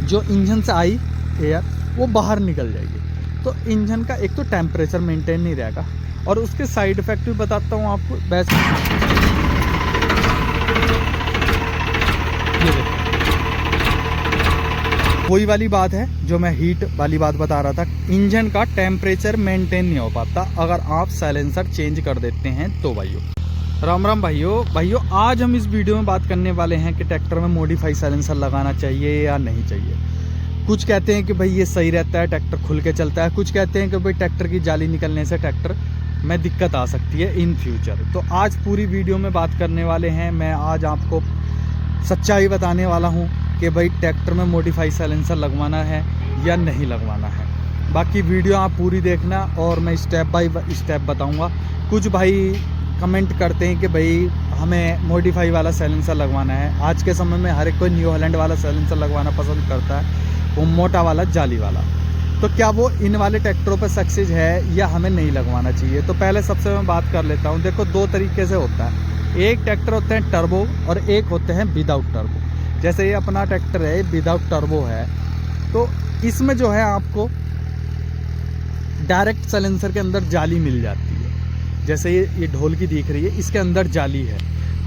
जो इंजन से आई एयर वो बाहर निकल जाएगी। तो इंजन का एक तो टेम्परेचर मेंटेन नहीं रहेगा, और उसके साइड इफ़ेक्ट भी बताता हूँ आपको। वैसे ये देखो, वही वाली बात है जो मैं हीट वाली बात बता रहा था। इंजन का टेम्परेचर मेंटेन नहीं हो पाता अगर आप साइलेंसर चेंज कर देते हैं तो। राम राम भाइयों, आज हम इस वीडियो में बात करने वाले हैं कि ट्रैक्टर में मॉडिफाई साइलेंसर लगाना चाहिए या नहीं चाहिए। कुछ कहते हैं कि भाई ये सही रहता है, ट्रैक्टर खुल के चलता है। कुछ कहते हैं कि भाई ट्रैक्टर की जाली निकलने से ट्रैक्टर में दिक्कत आ सकती है इन फ्यूचर। तो आज पूरी वीडियो में बात करने वाले हैं। मैं आज आपको सच्चाई बताने वाला हूँ कि भाई ट्रैक्टर में मॉडिफाई साइलेंसर लगवाना है या नहीं लगवाना है। बाकी वीडियो आप पूरी देखना और मैं स्टेप बाय स्टेप बताऊँगा। कुछ भाई कमेंट करते हैं कि भाई हमें मॉडिफाई वाला साइलेंसर लगवाना है। आज के समय में हर एक कोई न्यू हॉलैंड वाला साइलेंसर लगवाना पसंद करता है, वो मोटा वाला जाली वाला। तो क्या वो इन वाले ट्रैक्टरों पर सक्सेस है या हमें नहीं लगवाना चाहिए? तो पहले सबसे मैं बात कर लेता हूँ। देखो, दो तरीके से होता है। एक ट्रैक्टर होते हैं टर्बो और एक होते हैं विदाउट टर्बो। जैसे ये अपना ट्रैक्टर है, विदाउट टर्बो है, तो इसमें जो है आपको डायरेक्ट साइलेंसर के अंदर जाली मिल जाती है। जैसे ये ढोल की दिख रही है, इसके अंदर जाली है।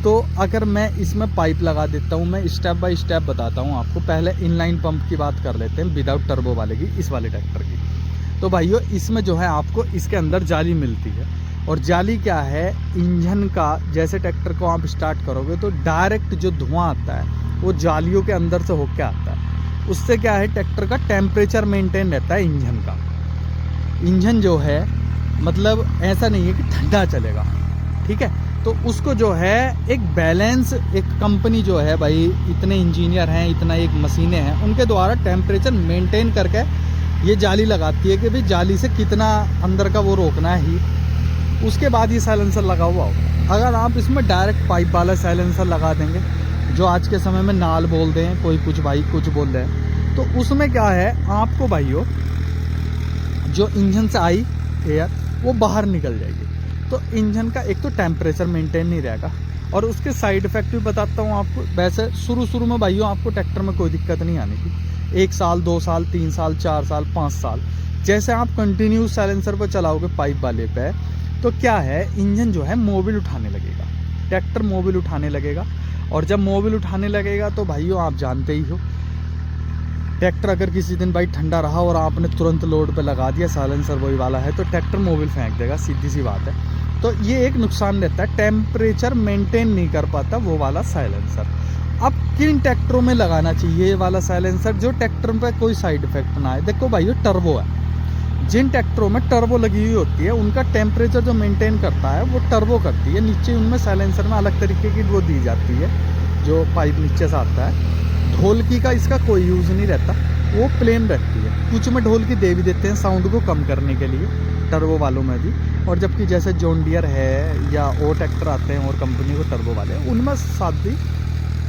तो अगर मैं इसमें पाइप लगा देता हूँ, मैं स्टेप बाय स्टेप बताता हूँ आपको। पहले इनलाइन पंप की बात कर लेते हैं, विदाउट टर्बो वाले की, इस वाले ट्रैक्टर की। तो भाइयों, इसमें जो है आपको इसके अंदर जाली मिलती है। और जाली क्या है, इंजन का जैसे ट्रैक्टर को आप स्टार्ट करोगे तो डायरेक्ट जो धुआं आता है वो जालियों के अंदर से होकर आता है। उससे क्या है, ट्रैक्टर का टेम्परेचर मेंटेन रहता है इंजन का। इंजन जो है मतलब ऐसा नहीं है कि ठंडा चलेगा, ठीक है। तो उसको जो है एक बैलेंस, एक कंपनी जो है भाई, इतने इंजीनियर हैं, इतना एक मशीनें हैं, उनके द्वारा टेम्परेचर मेंटेन करके ये जाली लगाती है कि भाई जाली से कितना अंदर का वो रोकना है हीट। उसके बाद ये साइलेंसर लगा हुआ होगा। अगर आप इसमें डायरेक्ट पाइप वाला साइलेंसर लगा देंगे, जो आज के समय में नाल बोलते हैं, कोई कुछ भाई कुछ बोल रहे हैं, तो उसमें क्या है, आपको भाइयों जो इंजन से आई एयर वो बाहर निकल जाएगी। तो इंजन का एक तो टेम्परेचर मेंटेन नहीं रहेगा, और उसके साइड इफ़ेक्ट भी बताता हूँ आपको। वैसे शुरू में भाइयों आपको ट्रैक्टर में कोई दिक्कत नहीं आने की। 1 साल 2 साल 3 साल 4 साल 5 साल जैसे आप कंटिन्यू साइलेंसर पर चलाओगे पाइप वाले पे, तो क्या है, इंजन जो है मोबिल उठाने लगेगा, ट्रैक्टर मोबिल उठाने लगेगा। और जब मोबिल उठाने लगेगा तो भाइयों आप जानते ही हो, ट्रैक्टर अगर किसी दिन भाई ठंडा रहा और आपने तुरंत लोड पे लगा दिया साइलेंसर वही वाला है, तो ट्रैक्टर मोबिल फेंक देगा, सीधी सी बात है। तो ये एक नुकसान रहता है, टेम्परेचर मेंटेन नहीं कर पाता वो वाला साइलेंसर। अब किन ट्रैक्टरों में लगाना चाहिए ये वाला साइलेंसर जो ट्रैक्टर पे कोई साइड इफेक्ट ना आए? देखो भाइयों, टर्बो है, जिन ट्रैक्टरों में टर्बो लगी हुई होती है उनका टेम्परेचर जो मेंटेन करता है वो टर्बो करती है। नीचे उनमें साइलेंसर में अलग तरीके की वो दी जाती है, जो पाइप नीचे से आता है। ढोलकी का इसका कोई यूज़ नहीं रहता, वो प्लेन रहती है। कुछ में ढोलकी दे भी देते हैं साउंड को कम करने के लिए, टर्बो वालों में भी। और जबकि जैसे जॉन डियर है या और ट्रैक्टर आते हैं और कंपनी को टर्बो वाले, उनमें सादी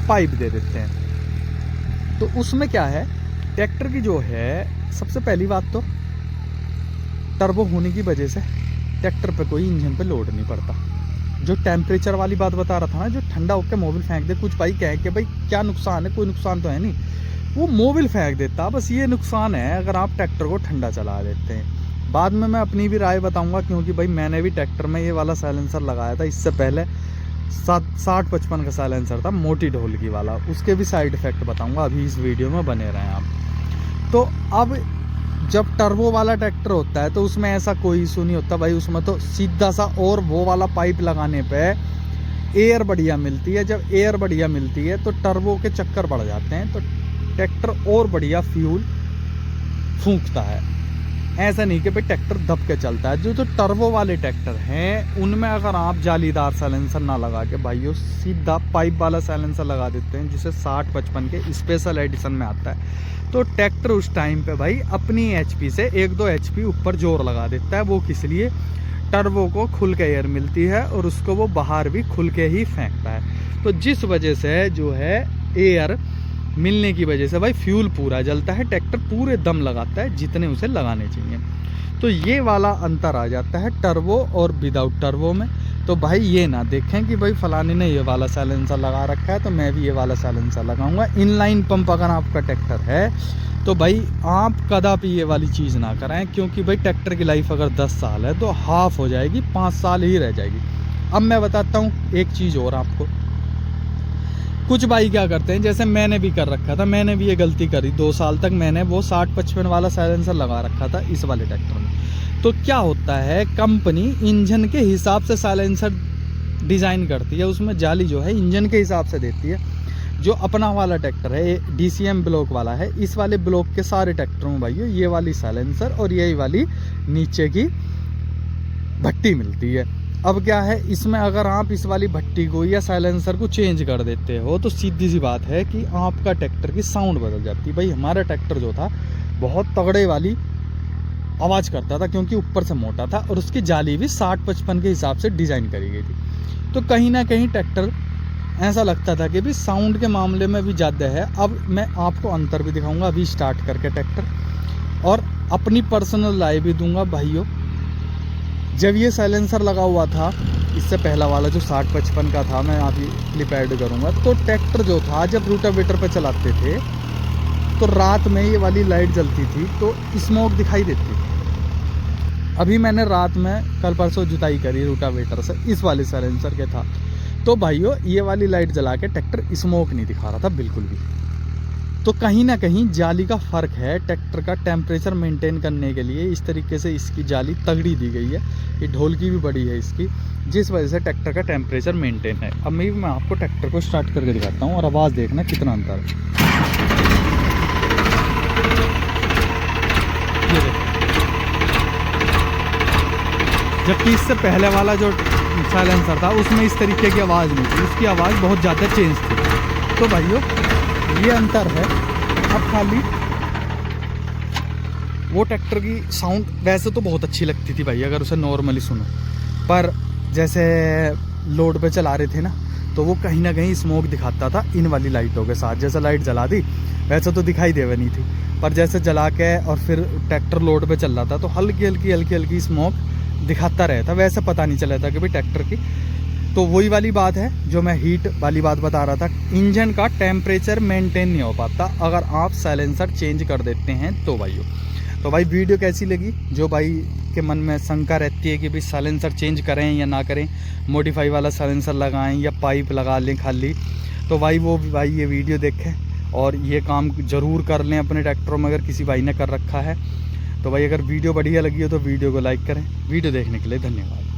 पाइप दे देते हैं। तो उसमें क्या है, ट्रैक्टर की जो है सबसे पहली बात तो टर्बो होने की वजह से ट्रैक्टर पे कोई इंजन पे लोड नहीं पड़ता। जो टेम्परेचर वाली बात बता रहा था ना, जो ठंडा होकर मोबिल फेंक दे, कुछ भाई कहे कि भाई क्या नुकसान है, कोई नुकसान तो है नहीं, वो मोबिल फेंक देता, बस ये नुकसान है अगर आप ट्रैक्टर को ठंडा चला देते हैं। बाद में मैं अपनी भी राय बताऊंगा, क्योंकि भाई मैंने भी ट्रैक्टर में ये वाला साइलेंसर लगाया था। इससे पहले 60-55 का साइलेंसर था, मोटी ढोलकी वाला, उसके भी साइड इफ़ेक्ट बताऊंगा। अभी इस वीडियो में बने रहें आप। तो अब जब टर्बो वाला ट्रैक्टर होता है तो उसमें ऐसा कोई इशू नहीं होता भाई, उसमें तो सीधा सा और वो वाला पाइप लगाने पे एयर बढ़िया मिलती है। जब एयर बढ़िया मिलती है तो टर्बो के चक्कर बढ़ जाते हैं, तो ट्रैक्टर और बढ़िया फ्यूल फूंकता है। ऐसा नहीं कि भाई ट्रैक्टर दब के चलता है। जो टर्बो वाले ट्रैक्टर हैं उनमें अगर आप जालीदार साइलेंसर ना लगा के भाइयों सीधा पाइप वाला साइलेंसर लगा देते हैं, जिसे 60-55 के स्पेशल एडिशन में आता है, तो ट्रैक्टर उस टाइम पे भाई अपनी एचपी से 1-2 एचपी ऊपर जोर लगा देता है। वो किस लिए, टर्बो को खुल के एयर मिलती है और उसको वो बाहर भी खुल के ही फेंकता है। तो जिस वजह से जो है एयर मिलने की वजह से भाई फ्यूल पूरा जलता है, ट्रैक्टर पूरे दम लगाता है जितने उसे लगाने चाहिए। तो ये वाला अंतर आ जाता है टर्बो और विदाउट टर्बो में। तो भाई ये ना देखें कि भाई फलाने ने ये वाला साइलेंसर लगा रखा है तो मैं भी ये वाला साइलेंसर लगाऊंगा। इनलाइन पंप अगर आपका ट्रैक्टर है तो भाई आप कदापि ये वाली चीज़ ना कराएं, क्योंकि भाई ट्रैक्टर की लाइफ अगर 10 साल है तो हाफ हो जाएगी, 5 साल ही रह जाएगी। अब मैं बताता हूँ एक चीज़ और आपको। कुछ भाई क्या करते हैं, जैसे मैंने भी कर रखा था, मैंने भी ये गलती करी, 2 साल तक मैंने वो 60-55 वाला साइलेंसर लगा रखा था इस वाले ट्रैक्टर में। तो क्या होता है, कंपनी इंजन के हिसाब से साइलेंसर डिज़ाइन करती है, उसमें जाली जो है इंजन के हिसाब से देती है। जो अपना वाला ट्रैक्टर है, ये DCM ब्लॉक वाला है, इस वाले ब्लॉक के सारे ट्रैक्टरों में भाइयों ये वाली साइलेंसर और यही वाली नीचे की भट्टी मिलती है। अब क्या है, इसमें अगर आप इस वाली भट्टी को या साइलेंसर को चेंज कर देते हो तो सीधी सी बात है कि आपका ट्रैक्टर की साउंड बदल जाती है। भाई हमारा ट्रैक्टर जो था बहुत तगड़े वाली आवाज़ करता था, क्योंकि ऊपर से मोटा था और उसकी जाली भी 60-55 के हिसाब से डिज़ाइन करी गई थी। तो कहीं ना कहीं ट्रैक्टर ऐसा लगता था कि भी साउंड के मामले में भी ज़्यादा है। अब मैं आपको अंतर भी दिखाऊंगा अभी स्टार्ट करके ट्रैक्टर, और अपनी पर्सनल राय भी दूंगा भाइयों। जब ये साइलेंसर लगा हुआ था, इससे पहला वाला जो 60-55 का था, मैं अभी क्लिप ऐड करूंगा, तो ट्रैक्टर जो था जब रूटावेटर पे चलाते थे तो रात में ये वाली लाइट जलती थी तो स्मोक दिखाई देती थी। अभी मैंने रात में कल परसों जुताई करी रूटावेटर से, इस वाले साइलेंसर के था, तो भाइयों ये वाली लाइट जला के ट्रैक्टर स्मोक नहीं दिखा रहा था बिल्कुल भी। तो कहीं ना कहीं जाली का फ़र्क है। ट्रैक्टर का टेम्परेचर मेंटेन करने के लिए इस तरीके से इसकी जाली तगड़ी दी गई है, ये ढोलकी भी बड़ी है इसकी, जिस वजह से ट्रैक्टर का टेम्परेचर मेंटेन है। अब मैं आपको ट्रैक्टर को स्टार्ट करके दिखाता हूँ और आवाज़ देखना कितना अंतर है। ये देखो, जबकि इससे पहले वाला जो साइलेंसर था उसमें इस तरीके की आवाज़ नहीं थी, उसकी आवाज़ बहुत ज़्यादा चेंज थी। तो भाइयों ये अंतर है। अब खाली वो ट्रैक्टर की साउंड वैसे तो बहुत अच्छी लगती थी भाई अगर उसे नॉर्मली सुनो, पर जैसे लोड पे चला रहे थे ना तो वो कहीं ना कहीं स्मोक दिखाता था इन वाली लाइटों के साथ। जैसे लाइट जला दी वैसे तो दिखाई देवे नहीं थी, पर जैसे जला के और फिर ट्रैक्टर लोड पे चल रहा था तो हल्की हल्की स्मोक दिखाता रहता, वैसे पता नहीं चला था कि भाई ट्रैक्टर की। तो वही वाली बात है जो मैं हीट वाली बात बता रहा था, इंजन का टेम्परेचर मेंटेन नहीं हो पाता अगर आप साइलेंसर चेंज कर देते हैं तो भाइयों। तो भाई वीडियो कैसी लगी, जो भाई के मन में शंका रहती है कि भाई साइलेंसर चेंज करें या ना करें, मॉडिफाई वाला साइलेंसर लगाएं या पाइप लगा लें खाली, तो भाई वो भाई ये वीडियो देखें और ये काम ज़रूर कर लें अपने ट्रैक्टरों में अगर किसी भाई ने कर रखा है। तो भाई अगर वीडियो बढ़िया लगी हो तो वीडियो को लाइक करें। वीडियो देखने के लिए धन्यवाद।